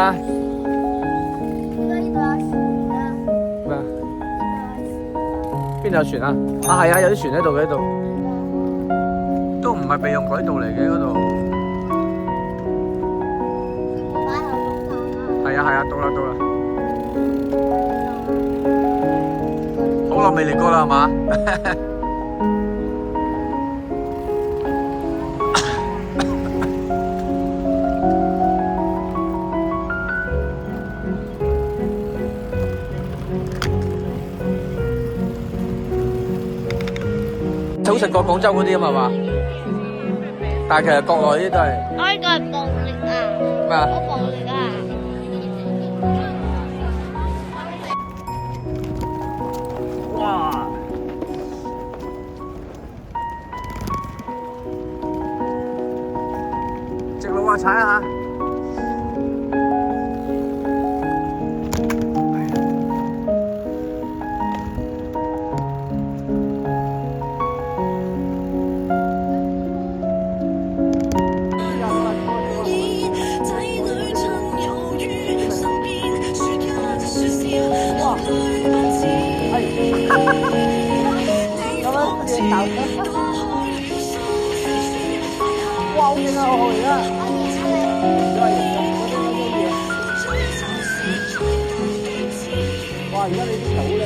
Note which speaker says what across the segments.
Speaker 1: 啊？咩？邊度有船啊？啊係啊，有啲船喺度嘅，喺度，都唔係備用軌道嚟嘅嗰度。係啊係啊，到啦到啦。好耐未嚟過啦係嘛？好食過廣州嗰啲啊嘛，但係其實國內啲都係。
Speaker 2: 我呢個係暴力啊！
Speaker 1: 咩啊？
Speaker 2: 好暴力啊！
Speaker 1: 哇！直路啊，踩下。哇！好勁啊！我而家，哇！而家你啲好靚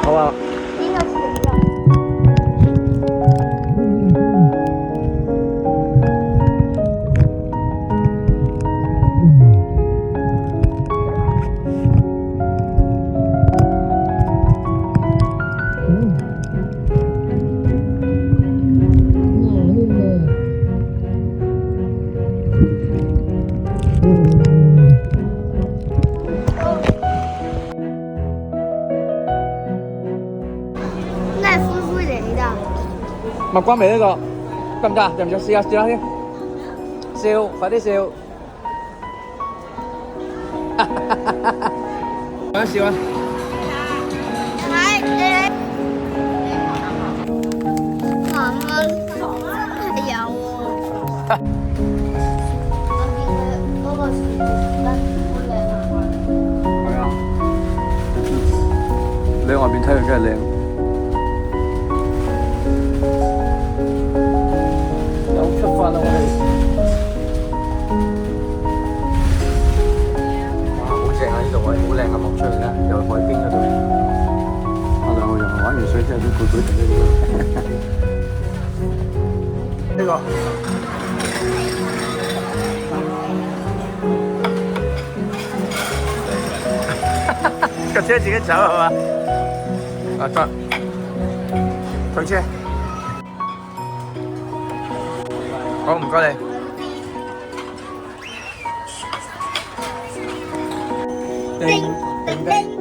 Speaker 1: 好啊。蜜瓜味呢個得唔得啊？入唔入？試下試下先，笑，快啲笑！快啲笑啊！
Speaker 2: 係你媽媽係有喎。嗰個樹得好靚啊！
Speaker 1: 係啊，你喺外邊睇佢梗係靚。出發啦！我哋哇，好正啊！呢度位好靚啊，望出去咧，又海邊嗰度。我兩個人玩完水之後都攰攰地呢個。個車自己走係嘛？啊得，退車。好，唔該你。
Speaker 2: 叮叮叮。